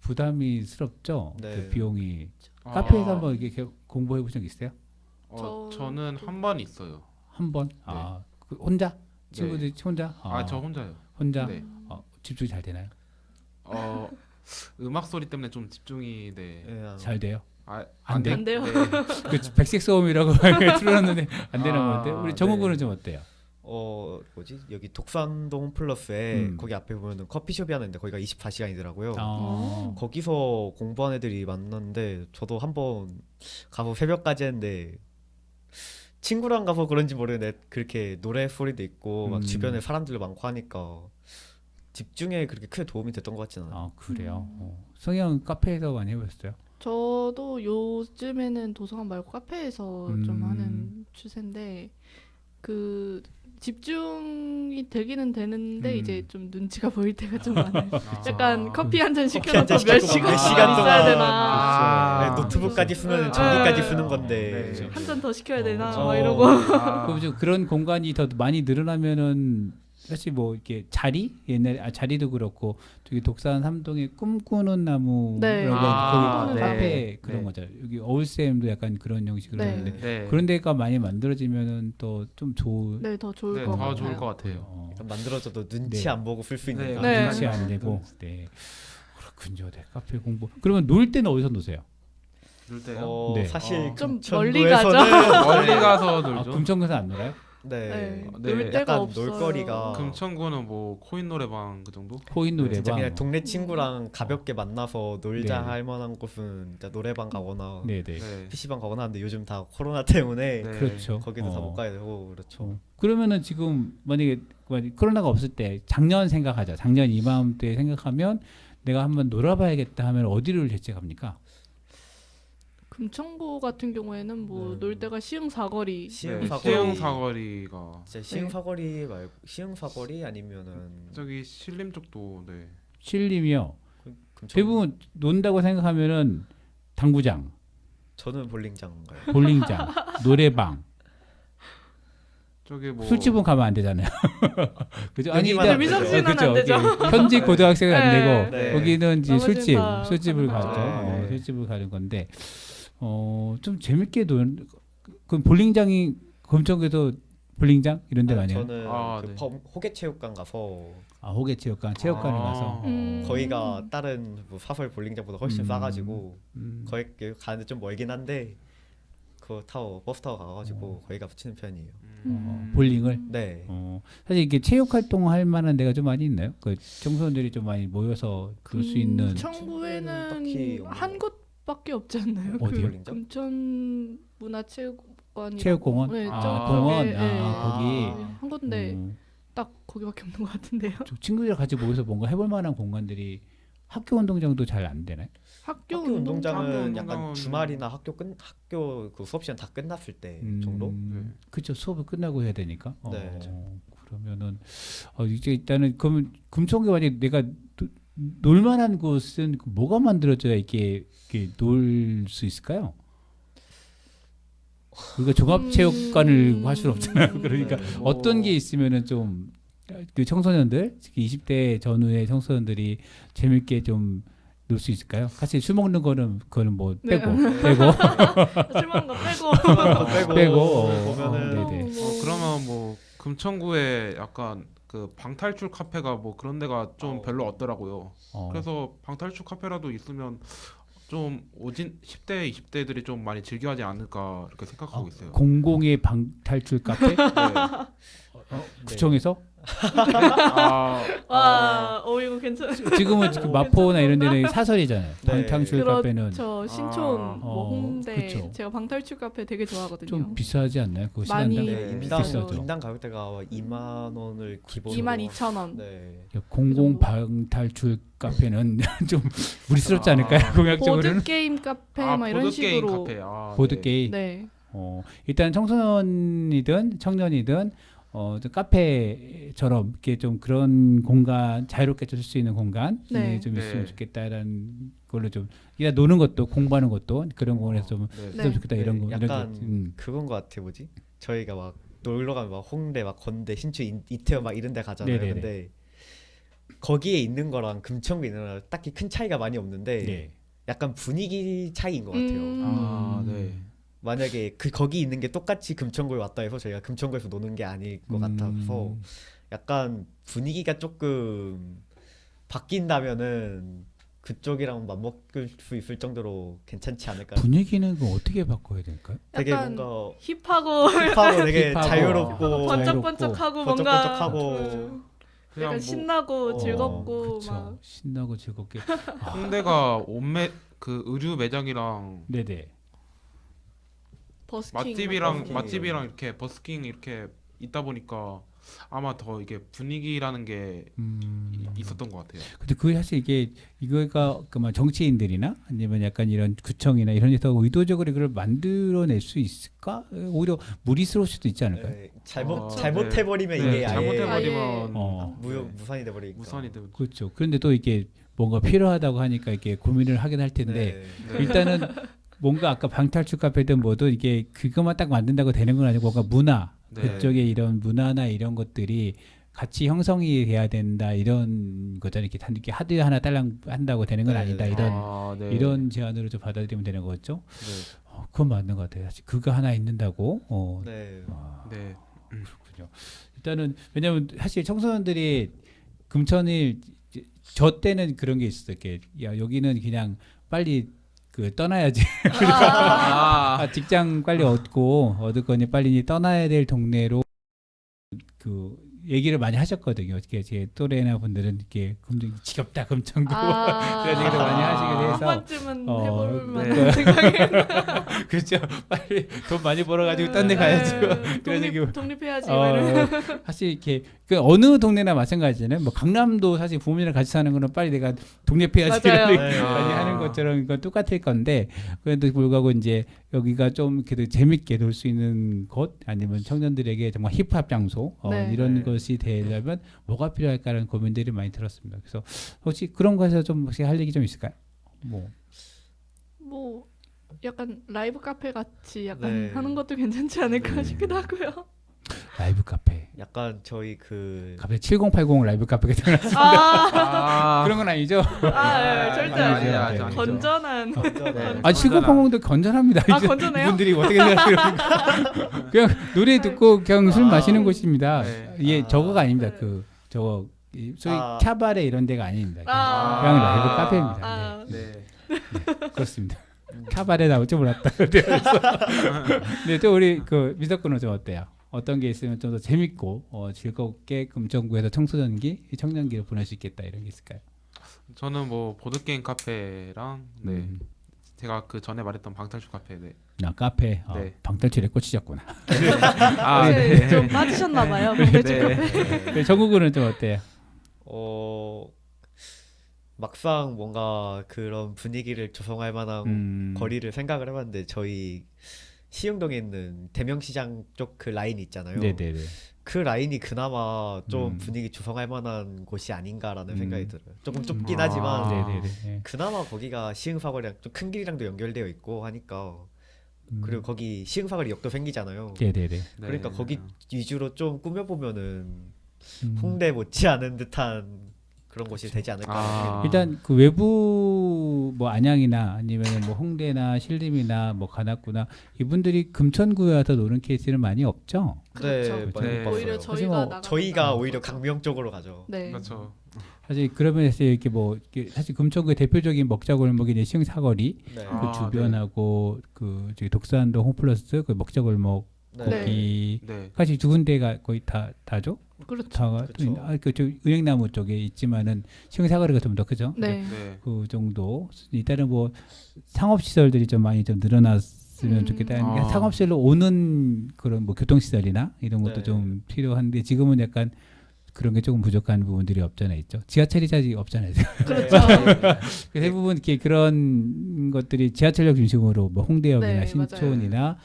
S1: 부담이스럽죠.
S2: 네.
S1: 그 비용이.
S3: 아,
S1: 카페에서 한번 이렇게 공부해 보신 적 있어요?
S3: 저는 한 번 있어요.
S1: 한 번? 그 혼자?
S3: 네.
S1: 친구들 혼자?
S3: 저 혼자요.
S1: 혼자?
S3: 네.
S1: 집중이 잘 되나요?
S3: 음악 소리 때문에 좀 집중이
S1: 잘 돼요?
S3: 안
S1: 안 돼요?
S4: 안 돼요?
S3: 네.
S1: 그 백색 소음이라고 틀어놨는데 안 되는 건데 우리 정우군은
S2: 네.
S1: 좀 어때요?
S2: 뭐지? 여기 독산동 플러스에
S1: 음.
S2: 거기 앞에 보면은 커피숍이 하나 있는데 거기가 24시간이더라고요.
S1: 어.
S2: 거기서 공부한 애들이 만났는데 저도 한번 가서 새벽까지 했는데 친구랑 가서 그런지 모르겠는데 그렇게 노래 소리도 있고 막 주변에 사람들 많고 하니까 집중에 그렇게 크게 도움이 됐던 것 같지는 않아요.
S1: 아 그래요. 성형 카페에서 많이 해보셨어요?
S4: 저도 요즘에는 도서관 말고 카페에서 좀 하는 추세인데 그 집중이 되기는 되는데 이제 좀 눈치가 보일 때가 좀 많아요. 약간 커피 한 잔 시켜놓고
S2: 한잔
S4: 몇
S2: 시켜놓고
S4: 시간
S2: 몇 시간
S4: 있어야
S2: 동안
S4: 되나.
S3: 아,
S2: 네, 노트북까지 쓰면
S4: 네.
S2: 전기까지
S4: 네.
S2: 쓰는 건데
S3: 네.
S4: 한 잔 더 시켜야 되나
S1: 그렇죠.
S4: 막 이러고.
S1: 그럼 좀 그런 공간이 더 많이 늘어나면은 사실 뭐 이렇게 자리 옛날에 자리도 그렇고 저기 독산 삼동에 꿈꾸는 나무라고
S4: 네.
S1: 거기
S3: 네.
S1: 카페 그런
S3: 네.
S1: 거죠. 여기 어울쌤도 약간 그런 형식으로
S4: 네.
S1: 하는데
S3: 네.
S1: 그런 데가 많이 만들어지면은 또 좀 좋을
S4: 네, 더 좋을
S3: 네,
S4: 것
S3: 더
S4: 같아요.
S3: 좋을 것 같아요.
S2: 만들어져도 눈치
S1: 네.
S2: 안 보고 쓸 수 있는
S3: 네.
S2: 거.
S4: 네.
S1: 눈치 안 내고 네 그렇군요. 네, 카페 공부. 그러면 놀 때는 어디서 노세요?
S3: 놀 때요?
S1: 네.
S2: 사실
S4: 좀
S2: 금천구에서는
S4: 멀리 가죠.
S3: 멀리 가서
S1: 아,
S3: 놀죠.
S1: 금천구에서 안 놀아요?
S2: 네.
S4: 네.
S3: 네.
S4: 놀 데가
S2: 약간
S4: 없어요.
S2: 놀거리가
S3: 금천구는 뭐 코인 노래방 그 정도?
S1: 코인
S2: 진짜
S1: 노래방.
S2: 그냥 동네 친구랑 가볍게 만나서 놀자
S1: 네네.
S2: 할 만한 곳은 진짜 노래방 가거나
S1: 네네.
S3: 네.
S2: PC방 가거나 하는데 요즘 다 코로나 때문에
S3: 네.
S1: 그렇죠.
S2: 거기도 다 못 가야 되고 그렇죠.
S1: 그러면은 지금 만약에 코로나가 없을 때 작년 생각하자. 작년 이맘때 생각하면 내가 한번 놀아봐야겠다 하면 어디를 대체 갑니까?
S4: 금천구 같은 경우에는 뭐
S2: 네.
S4: 놀 데가 시흥 사거리.
S2: 시흥 사거리.
S3: 시흥 사거리가
S2: 진짜 시흥 사거리 말고 시흥 사거리 아니면은
S3: 저기 신림 쪽도 네.
S1: 신림이요.
S2: 금천.
S1: 대부분 논다고 생각하면은 당구장,
S2: 저는 볼링장 가요.
S1: 볼링장, 노래방,
S3: 저기 뭐
S1: 술집은 가면 안 되잖아요. 그죠?
S2: 여기만
S1: 이제-
S2: 안 되죠.
S4: 미성씨는
S1: 그죠?
S4: 안 되죠.
S1: 이게 현직 고등학생은 안
S4: 네.
S1: 되고
S2: 네.
S1: 거기는 이제
S4: 나머지는
S1: 술집,
S4: 다
S1: 술집을
S4: 가는
S1: 가죠.
S3: 거죠.
S2: 네.
S1: 술집을 가는 건데 좀 재밌게 그 볼링장이 금천구에서 볼링장 이런 데 많이 해요?
S2: 저는
S3: 아,
S2: 그
S3: 네.
S2: 호계체육관 가서
S1: 호계체육관, 체육관에
S3: 아.
S1: 가서
S2: 거기가 다른 뭐 사설 볼링장보다 훨씬
S1: 음.
S2: 싸가지고
S1: 음.
S2: 거기 가는데 좀 멀긴 한데 그 버스 타고 가가지고 거기가 붙이는 편이에요.
S1: 볼링을
S2: 네.
S1: 사실 이게 체육 활동할 만한 데가 좀 많이 있나요? 그 청소년들이 좀 많이 모여서 놀 수 있는
S4: 청구에는
S2: 딱히 없는
S4: 한 곳밖에 없지 않나요?
S1: 어디요?
S4: 그 금천 문화체육관이
S1: 체육공원?
S4: 네,
S3: 아,
S4: 저쪽에,
S1: 공원?
S4: 네.
S1: 거기.
S4: 한 곳인데
S1: 음,
S4: 딱 거기밖에 없는 것 같은데요.
S1: 저 친구들이랑 같이 모여서 뭔가 해볼 만한 공간들이 학교 운동장도 잘 안 되나요?
S4: 학교
S2: 학교 운동장은
S3: 학교
S2: 약간
S3: 운동장은-
S2: 주말이나 학교 그 수업 시간 다 끝났을 때 정도?
S1: 그렇죠. 수업을 끝나고 해야 되니까.
S2: 네.
S1: 그러면은 이제 일단은 그러면 금천구 만약 내가 놀만한 곳은 뭐가 만들어져야 이렇게 놀 수 있을까요? 우리가 종합체육관을 할 수는 없잖아요. 그러니까
S2: 네.
S1: 어떤 게 있으면은 좀 그 청소년들, 특히 20대 전후의 청소년들이 재밌게 좀 놀 수 있을까요? 사실 술 먹는 거는 그거는 뭐
S4: 네.
S1: 빼고
S4: 술 먹는 거 빼고
S1: 빼고
S2: 보면은
S1: 네네.
S3: 그러면 뭐 금천구에 약간 그 방탈출 카페가 뭐 그런 데가 좀 별로 없더라고요. 그래서 방탈출 카페라도 있으면 좀 오진 10대, 20대들이 좀 많이 즐겨하지 않을까 이렇게 생각하고 있어요.
S1: 공공의 방탈출 카페
S3: 네.
S1: 구청에서
S4: 와, 이거 괜찮아.
S1: 지금은 마포나 이런 데는 사설이잖아요.
S2: 네.
S1: 방탈출 카페는
S4: 저 신촌, 뭐 홍대,
S1: 그쵸.
S4: 제가 방탈출 카페 되게 좋아하거든요.
S1: 좀 비싸지 않나요? 그거
S4: 많이
S1: 시간당?
S2: 네,
S4: 네,
S2: 인당
S1: 비싸죠.
S2: 인당 가격대가 2만 원을 기본으로
S4: 22,000원.
S2: 네.
S1: 공공 방탈출 카페는 좀 무리스럽지 않을까요? 공약적으로는
S4: 보드 게임 카페 막 이런
S3: 보드 게임
S4: 식으로.
S3: 카페.
S1: 보드
S3: 네.
S1: 게임.
S4: 네.
S1: 일단 청소년이든 청년이든 좀 카페처럼 이렇게 좀 그런 공간 자유롭게 쓸 수 있는 공간
S4: 네.
S1: 좀 있으면
S3: 네.
S1: 좋겠다라는 걸로 좀 일단 노는 것도 공부하는 것도 그런 공간에서 좀
S3: 네.
S1: 있으면 좋겠다
S2: 네,
S1: 이런 거 이런
S2: 약간
S1: 게,
S2: 그건 것 같아. 뭐지? 저희가 막 놀러 가면 막 홍대 막 건대 신촌 이태원 막 이런 데 가잖아요.
S1: 네네네.
S2: 근데 거기에 있는 거랑 금천구에 있는 거랑 딱히 큰 차이가 많이 없는데
S1: 네.
S2: 약간 분위기 차이인 것 같아요.
S3: 네.
S2: 만약에 거기 있는 게 똑같이 금천구에 왔다 해서 저희가 금천구에서 노는 게 아닐 것 같아서 약간 분위기가 조금 바뀐다면은 그쪽이랑 맞먹을 수 있을 정도로 괜찮지 않을까.
S1: 분위기는 그럼 어떻게 바꿔야 될까요?
S2: 되게
S4: 약간
S2: 뭔가
S4: 힙하고
S2: 힙하고 되게
S1: 힙하고
S2: 자유롭고
S4: 번쩍번쩍하고 뭔가
S2: 번쩍번쩍하고
S4: 약간
S3: 뭐
S4: 신나고 즐겁고
S1: 그쵸.
S4: 막
S1: 신나고 즐겁게
S3: 홍대가 그 의류 매장이랑
S1: 네네
S4: 버스킹
S3: 맛집이랑 이렇게 버스킹 이렇게 있다 보니까 아마 더 이게 분위기라는 게 있었던 것 같아요.
S1: 근데 그 사실 이거가 그만 정치인들이나 아니면 약간 이런 구청이나 이런 데서 의도적으로 이걸 만들어낼 수 있을까? 오히려 무리스러울 수도 있지 않을까요?
S2: 네,
S3: 어,
S2: 잘못해버리면
S3: 네,
S2: 이게 아예
S3: 잘못해버리면
S2: 무산이 돼버리니까.
S3: 무산이 되고.
S1: 그렇죠. 그런데 또 이게 뭔가 필요하다고 하니까 이렇게 고민을 하긴 할 텐데
S2: 네.
S1: 일단은 뭔가 아까 방탈출 카페든 뭐든 이게 그것만 딱 만든다고 되는 건 아니고 뭔가 문화
S3: 네.
S1: 그쪽에 이런 문화나 이런 것들이 같이 형성이 돼야 된다 이런 거잖아요. 이렇게 이렇게 하드웨어 하나 딸랑 한다고 되는 건
S2: 네.
S1: 아니다
S3: 네.
S1: 이런 제안으로 좀 받아들이면 되는 거죠.
S3: 네.
S1: 그건 맞는 것 같아요. 사실 그거 하나 있는다고.
S2: 네.
S3: 네.
S1: 그렇군요. 일단은 왜냐하면 사실 청소년들이 금천일 저 때는 그런 게 있었어요. 이렇게 야 여기는 그냥 빨리 그 떠나야지. 직장 빨리 얻을 거니 빨리 떠나야 될 동네로 그 얘기를 많이 하셨거든요. 이렇게 제 또래나 분들은 이렇게 지겹다 금천구 그런 얘기를 많이 하시게 돼서
S4: 한 번쯤은 해볼 만한
S3: 네.
S4: 생각이
S1: 그렇죠. 빨리 돈 많이 벌어가지고 딴 데 가야죠. 그런 얘기.
S4: 독립해야지. 이러면.
S1: 사실 이렇게 그 어느 동네나 마찬가지잖아요. 뭐 강남도 사실 부모님이랑 같이 사는 거는 빨리 내가 독립해야지
S4: 맞아요.
S1: 이런
S2: 네.
S1: 얘기 많이 하는 것처럼 이건 똑같을 건데 그래도 불구하고 이제 여기가 좀 그래도 재밌게 놀 수 있는 곳 아니면 청년들에게 정말 힙합 장소
S4: 네.
S1: 이런
S2: 네.
S1: 것이 되려면 뭐가 필요할까라는 고민들이 많이 들었습니다. 그래서 혹시 그런 거에서 좀 혹시 할 얘기 좀 있을까요?
S4: 뭐 약간 라이브 카페 같이 약간
S2: 네.
S4: 하는 것도 괜찮지 않을까 싶기도 하고요.
S1: 라이브 카페.
S2: 약간 저희 그
S1: 갑자기 7080 라이브 카페가 생각났어요. 그런 건 아니죠?
S4: 네, 절대
S1: 아니죠.
S4: 아니에요.
S1: 아니죠.
S4: 건전한.
S2: 네.
S1: 7080도 건전합니다.
S4: 건전해요?
S1: 이분들이 어떻게 생각하세요? 그냥 노래 듣고 그냥 술 마시는 곳입니다.
S3: 네.
S1: 예, 저거가 아닙니다. 저거 소위 캬바레 이런 데가 아닙니다. 그냥 라이브 카페입니다. 네, 그렇습니다. 캬바레 나올 줄 몰랐다. 그래서 근데 또 우리 그 미석군은 좀 어때요? 어떤 게 있으면 좀 더 재밌고 즐겁게 금천구에서 청소년기, 청년기를 보낼 수 있겠다 이런 게 있을까요?
S3: 저는 뭐 보드 게임 카페랑 제가 그 전에 말했던 방탈출 카페. 네.
S1: 카페
S3: 네.
S1: 방탈출에 꽂히셨구나.
S4: 네. 좀 빠지셨나봐요.
S1: 네, 정국군은 좀 어때요?
S2: 막상 뭔가 그런 분위기를 조성할 만한 거리를 생각을 해봤는데 저희 시흥동에 있는 대명시장 쪽 그 라인 있잖아요.
S1: 네네네.
S2: 그 라인이 그나마 좀 분위기 조성할 만한 곳이 아닌가라는 생각이 들어요. 조금 좁긴 하지만
S1: 네네네.
S2: 그나마 거기가 시흥사거리랑 좀 큰 길이랑도 연결되어 있고 하니까 그리고 거기 시흥사거리 역도 생기잖아요.
S1: 네네네.
S2: 그러니까 거기 위주로 좀 꾸며보면은 홍대 못지않은 듯한 그런 곳이 되지 않을까.
S1: 일단 그 외부 뭐 안양이나 아니면 뭐 홍대나 신림이나 뭐 관악구나 이분들이 금천구에 와서 노는 케이스는 많이 없죠.
S4: 그렇죠.
S2: 많이
S3: 네.
S2: 못
S4: 오히려
S2: 봤어요.
S4: 저희가
S1: 뭐
S4: 나가.
S2: 저희가 오히려 강명 쪽으로 가죠.
S4: 네.
S3: 그렇죠.
S1: 사실 그러면 이렇게 뭐 이렇게 사실 금천구의 대표적인 먹자골목이 이제 시흥사거리
S2: 네.
S1: 그 주변하고 그 저기 독산동 홈플러스 그 먹자골목
S2: 네.
S1: 거기
S3: 네.
S1: 사실 두 군데가 거의 다죠.
S4: 그렇죠.
S1: 다가
S2: 그렇죠.
S1: 그 은행나무 쪽에 있지만은 시흥사거리가 좀 더 크죠.
S4: 네.
S3: 네.
S1: 그 정도. 일단은 뭐 상업 시설들이 좀 많이 좀 늘어났으면 좋겠다. 그러니까 상업시설로 오는 그런 뭐 교통 시설이나 이런 것도
S2: 네.
S1: 좀 필요한데 지금은 약간 그런 게 조금 부족한 부분들이 없잖아요, 있죠. 지하철이 잘 없잖아요.
S4: 그렇죠.
S1: 대부분 이렇게 그런 것들이 지하철역 중심으로 뭐 홍대역이나
S4: 네,
S1: 신촌이나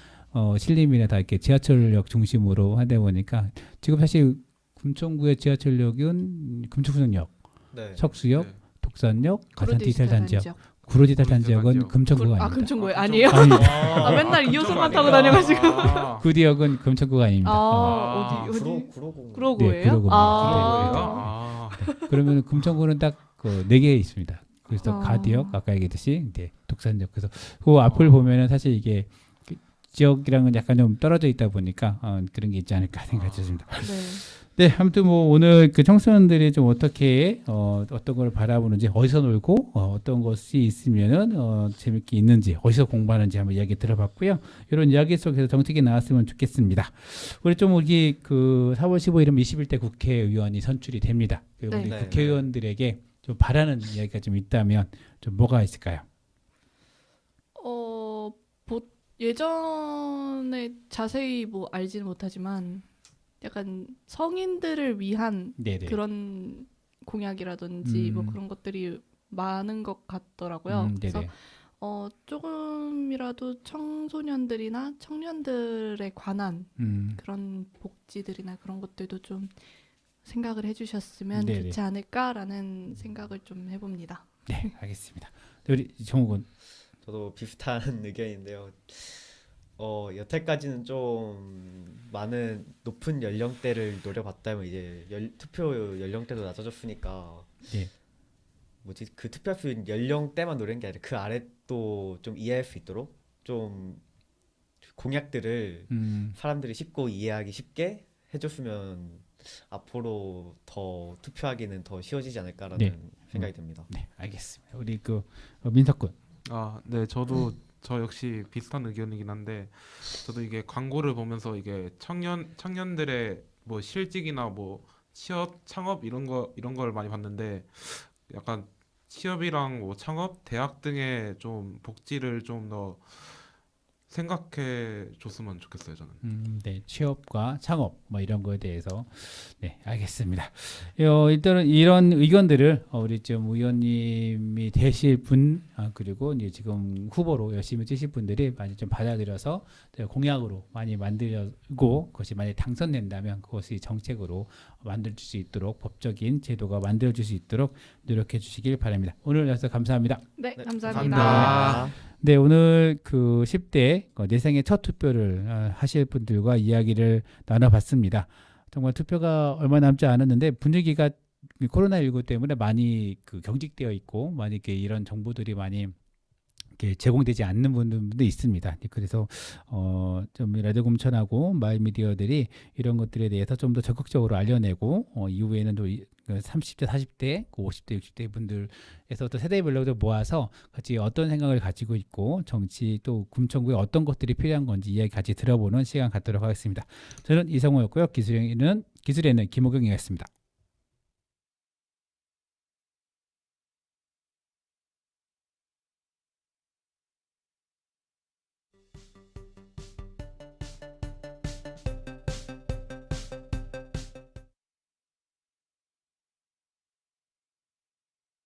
S1: 신림이나 다 이렇게 지하철역 중심으로 하다 보니까 지금 사실 금천구의 지하철역은 금천구역,
S2: 네.
S1: 석수역,
S3: 네.
S1: 독산역, 가산 디지털 단지역,
S4: 단지역.
S1: 구로 디지털 단지역은
S3: 단지역.
S1: 금천구가
S4: 아
S1: 아닙니다.
S4: 금천구에 아니에요?
S1: 아닙니다.
S4: 맨날 2호선만 타고
S3: 아닌가?
S4: 다녀가지고.
S1: 그 지역은 금천구가 아닙니다.
S4: 어디
S2: 구로공.
S4: 구로구예요?
S1: 네, 구로구입니다.
S3: 아.
S1: 그러면 금천구는 딱 그 4개 있습니다. 그래서
S4: 아.
S1: 가디역 아까 얘기했듯이 이제 독산역 그래서 그 앞을 보면은 사실 이게 그 지역이랑은 약간 좀 떨어져 있다 보니까 그런 게 있지 않을까 생각이 듭니다.
S4: 네.
S1: 네, 아무튼 뭐 오늘 그 청소년들이 좀 어떻게 어떤 걸 바라보는지 어디서 놀고 어떤 것이 있으면은 재밌게 있는지 어디서 공부하는지 한번 이야기 들어봤고요. 이런 이야기 속에서 정책이 나왔으면 좋겠습니다. 우리 그 4월 15일이면 21대 국회의원이 선출이 됩니다. 우리
S4: 네.
S1: 국회의원들에게 좀 바라는 이야기가 좀 있다면 좀 뭐가 있을까요?
S4: 예전에 자세히 뭐 알지는 못하지만 약간 성인들을 위한
S1: 네네.
S4: 그런 공약이라든지 뭐
S1: 음.
S4: 그런 것들이 많은 것 같더라고요. 그래서
S1: 네네.
S4: 조금이라도 청소년들이나 청년들에 관한 그런 복지들이나 그런 것들도 좀 생각을 해주셨으면
S1: 네네.
S4: 좋지 않을까라는 생각을 좀 해봅니다.
S1: 네, 알겠습니다. 우리 정욱은
S2: 저도 비슷한 의견인데요. 여태까지는 좀 많은 높은 연령대를 노려봤다면 이제 투표 연령대도 낮아졌으니까
S1: 네.
S2: 뭐지 그 투표할 수 있는 연령대만 노리는 게 아니라 그 아래도 좀 이해할 수 있도록 좀 공약들을 사람들이 쉽고 이해하기 쉽게 해줬으면 앞으로 더 투표하기는 더 쉬워지지 않을까라는
S1: 네.
S2: 생각이 듭니다.
S1: 네, 알겠습니다. 우리 그 민석군.
S3: 네, 저도 저 역시 비슷한 의견이긴 한데 저도 이게 광고를 보면서 이게 청년들의 뭐 실직이나 뭐 취업, 창업 이런 걸 많이 봤는데 약간 취업이랑 뭐 창업, 대학 등의 좀 복지를 좀 더 생각해 줬으면 좋겠어요, 저는.
S1: 네, 취업과 창업 뭐 이런 거에 대해서 네, 알겠습니다. 일단은 이런 의견들을 우리 좀 의원님이 되실 분 그리고 이제 지금 후보로 열심히 뛰실 분들이 많이 좀 받아들여서 공약으로 많이 만들고 그것이 만약 당선된다면 그것이 정책으로 만들어질 수 있도록 법적인 제도가 만들어질 수 있도록 노력해 주시길 바랍니다. 오늘 여기서 감사합니다.
S4: 네,
S2: 네,
S4: 감사합니다.
S3: 감사합니다.
S1: 네, 오늘 그 10대 내 생애 첫 투표를 하실 분들과 이야기를 나눠봤습니다. 정말 투표가 얼마 남지 않았는데 분위기가 코로나19 때문에 많이 그 경직되어 있고 많이 이렇게 이런 정보들이 많이 이렇게 제공되지 않는 분들도 있습니다. 그래서 좀 라디오 공천하고 마을 미디어들이 이런 것들에 대해서 좀 더 적극적으로 알려내고 이후에는 또 30대, 40대, 50대, 60대 분들에서 또 세대별로 모아서 같이 어떤 생각을 가지고 있고 정치 또 금천구에 어떤 것들이 필요한 건지 이야기 같이 들어보는 시간 갖도록 하겠습니다. 저는 이성호였고요. 기술에는 김호경이었습니다.